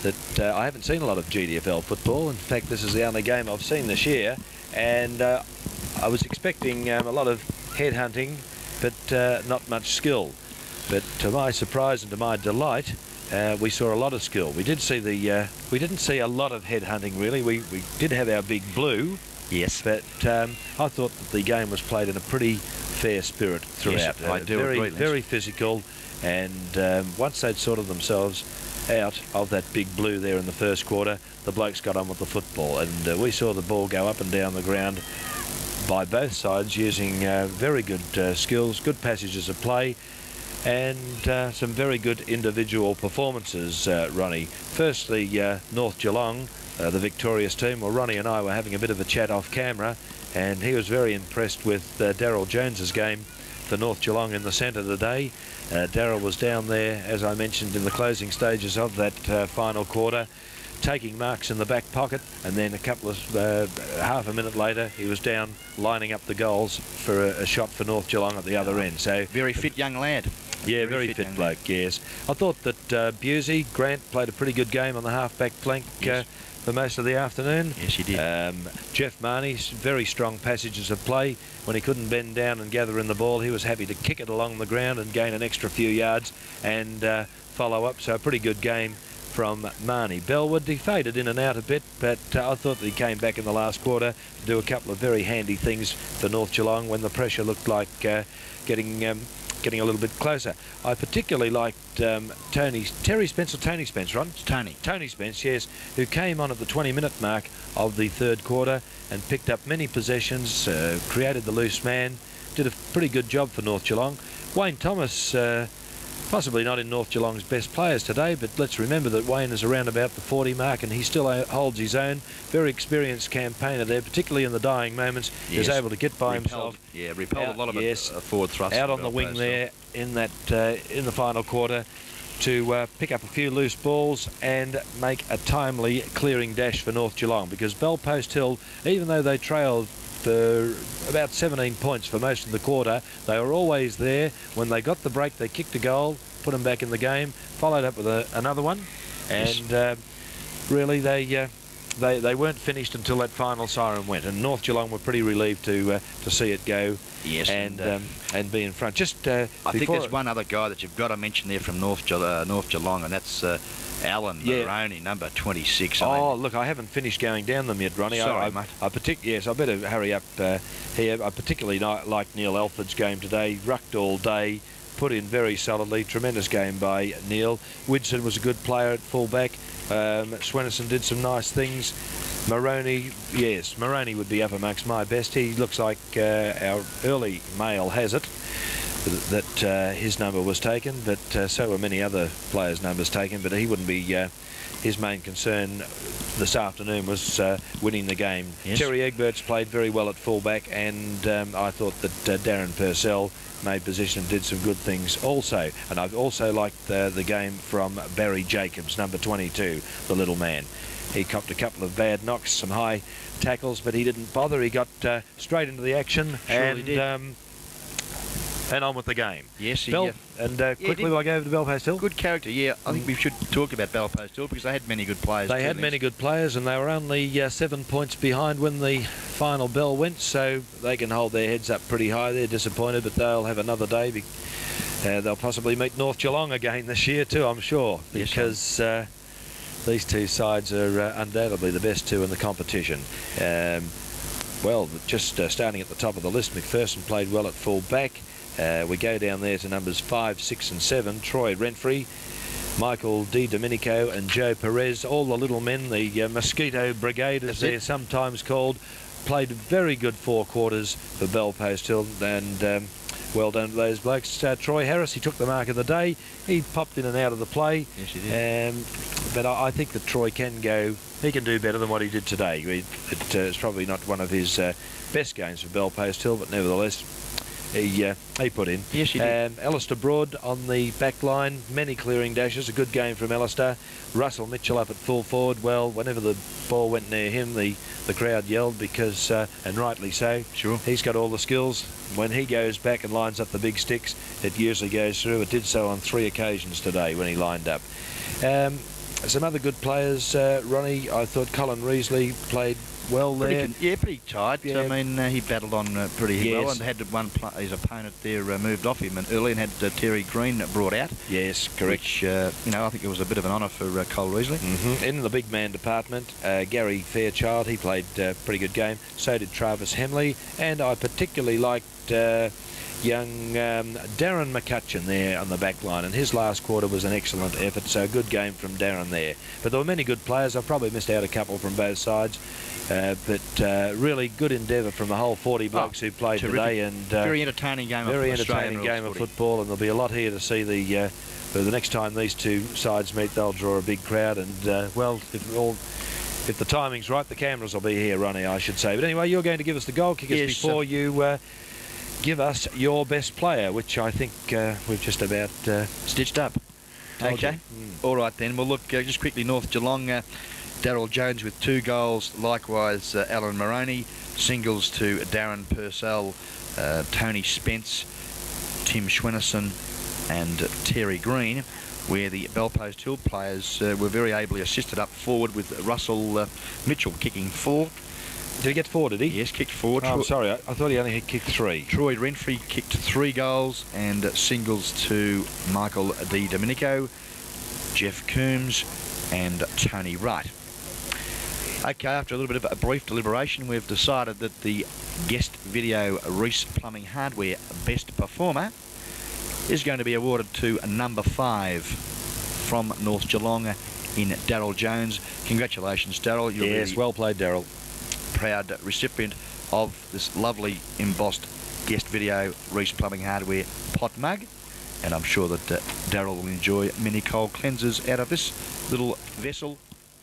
that I haven't seen a lot of GDFL football. In fact, this is the only game I've seen this year, and I was expecting a lot of headhunting, but not much skill. But to my surprise and to my delight, we saw a lot of skill. We did see we didn't see a lot of headhunting really. We did have our big blue. Yes. But I thought that the game was played in a pretty fair spirit throughout. Yes, I do agree. Very physical, and once they'd sorted themselves out of that big blue there in the first quarter, the blokes got on with the football, and we saw the ball go up and down the ground by both sides using very good skills, good passages of play, and some very good individual performances, Ronnie. Firstly, North Geelong, the victorious team. Well, Ronnie and I were having a bit of a chat off camera, and he was very impressed with Daryl Jones's game for North Geelong in the centre today. Daryl was down there, as I mentioned, in the closing stages of that final quarter, taking marks in the back pocket, and then a couple of half a minute later he was down lining up the goals for a shot for North Geelong at the other end. So very fit young lad. Yeah, very fit bloke, yes. I thought that Busey, Grant, played a pretty good game on the half-back flank for most of the afternoon. Yes, he did. Jeff Marnie, very strong passages of play. When he couldn't bend down and gather in the ball, he was happy to kick it along the ground and gain an extra few yards and follow up. So a pretty good game from Marnie. Bellwood, he faded in and out a bit, but I thought that he came back in the last quarter to do a couple of very handy things for North Geelong when the pressure looked like getting a little bit closer. I particularly liked Tony Spence, Ron? Tony Spence, yes, who came on at the 20-minute mark of the third quarter and picked up many possessions, created the loose man, did a pretty good job for North Geelong. Wayne Thomas, possibly not in North Geelong's best players today, but let's remember that Wayne is around about the 40 mark and he still holds his own. Very experienced campaigner there, particularly in the dying moments. Yes. He was able to get by himself. Yeah, repelled a lot of it, forward thrust. Out on the wing there in that in the final quarter to pick up a few loose balls and make a timely clearing dash for North Geelong, because Bellpost Hill, even though they trailed for about 17 points for most of the quarter, they were always there. When they got the break, they kicked a goal, put them back in the game, followed up with another one, and really they weren't finished until that final siren went, and North Geelong were pretty relieved to see it go. Yes, and be in front. Just I think there's one other guy that you've got to mention there from North Geelong, and that's Alan Maroney, number 26. Look, I haven't finished going down them yet, Ronnie. Sorry, mate. Yes, I better hurry up here. I particularly like Neil Alford's game today. Rucked all day, put in very solidly. Tremendous game by Neil. Widson was a good player at fullback. Swenison did some nice things. Maroney, yes, Maroney would be up amongst my best. He looks like our early mail has it that his number was taken, but so were many other players' numbers taken, but he wouldn't be. His main concern this afternoon was winning the game. Yes. Terry Egberts played very well at fullback, and I thought that Darren Purcell made position and did some good things also. And I've also liked the game from Barry Jacobs, number 22, the little man. He copped a couple of bad knocks, some high tackles, but he didn't bother. He got straight into the action and on with the game. Yes, and quickly I go over to Bellpost Hill. Good character, yeah. I think we should talk about Bellpost Hill because they had many good players. They had many good players, and they were only 7 points behind when the final bell went, so they can hold their heads up pretty high. They're disappointed, but they'll have another day. They'll possibly meet North Geelong again this year too, I'm sure, because these two sides are undoubtedly the best two in the competition. Well, just starting at the top of the list, McPherson played well at full back. We go down there to numbers 5, 6 and 7. Troy Renfrey, Michael Di Domenico and Joe Perez, all the little men, the Mosquito Brigade as they're sometimes called, played very good 4 quarters for Bellpost Hill, and well done to those blokes. Troy Harris, he took the mark of the day. He popped in and out of the play. Yes, he did. But I think that Troy can go. He can do better than what he did today. It's probably not one of his best games for Bellpost Hill, but nevertheless, he put in. Yes, he did. Alistair Broad on the back line, many clearing dashes, a good game from Alistair. Russell Mitchell up at full forward. Well, whenever the ball went near him, the crowd yelled because, and rightly so. Sure. He's got all the skills. When he goes back and lines up the big sticks, it usually goes through. It did so on 3 occasions today when he lined up. Some other good players, Ronnie. I thought Colin Reesley played well there. Pretty tight. Yeah. I mean, he battled on pretty well, Yes. and had his opponent there moved off him early, and had Terry Green brought out. Yes, correct. Which, I think it was a bit of an honour for Cole Reesley. In the big man department, Gary Fairchild, he played a pretty good game. So did Travis Hemley, and I particularly liked young Darren McCutcheon there on the back line, and his last quarter was an excellent effort, so a good game from Darren there. But there were many good players. I've probably missed out a couple from both sides, but really good endeavour from the whole 40 blokes who played today, and very entertaining game. Very entertaining game of football, and there'll be a lot here to see. The next time these two sides meet, they'll draw a big crowd, and well, if the timing's right, the cameras will be here, Ronnie, I should say. But anyway, you're going to give us the goal kickers before you give us your best player, which I think we've just about stitched up. Okay. All right then. Well, look, just quickly, North Geelong, Daryl Jones with 2 goals. Likewise, Alan Moroney. Singles to Darren Purcell, Tony Spence, Tim Schwennerson and Terry Green, where the Bellpost Hill players were very ably assisted up forward with Russell Mitchell kicking 4. Did he get 4, did he? Yes, kicked 4. Oh, I'm sorry, I thought he only kicked 3. Troy Renfrey kicked 3 goals, and singles to Michael Di Domenico, Jeff Coombs and Tony Wright. Okay, after a little bit of a brief deliberation, we've decided that the guest video Reese Plumbing Hardware Best Performer is going to be awarded to number 5 from North Geelong in Daryl Jones. Congratulations, Daryl. You're yes, really well played, Daryl. Proud recipient of this lovely embossed guest video Reese Plumbing Hardware pot mug, and I'm sure that Daryl will enjoy many cold cleansers out of this little vessel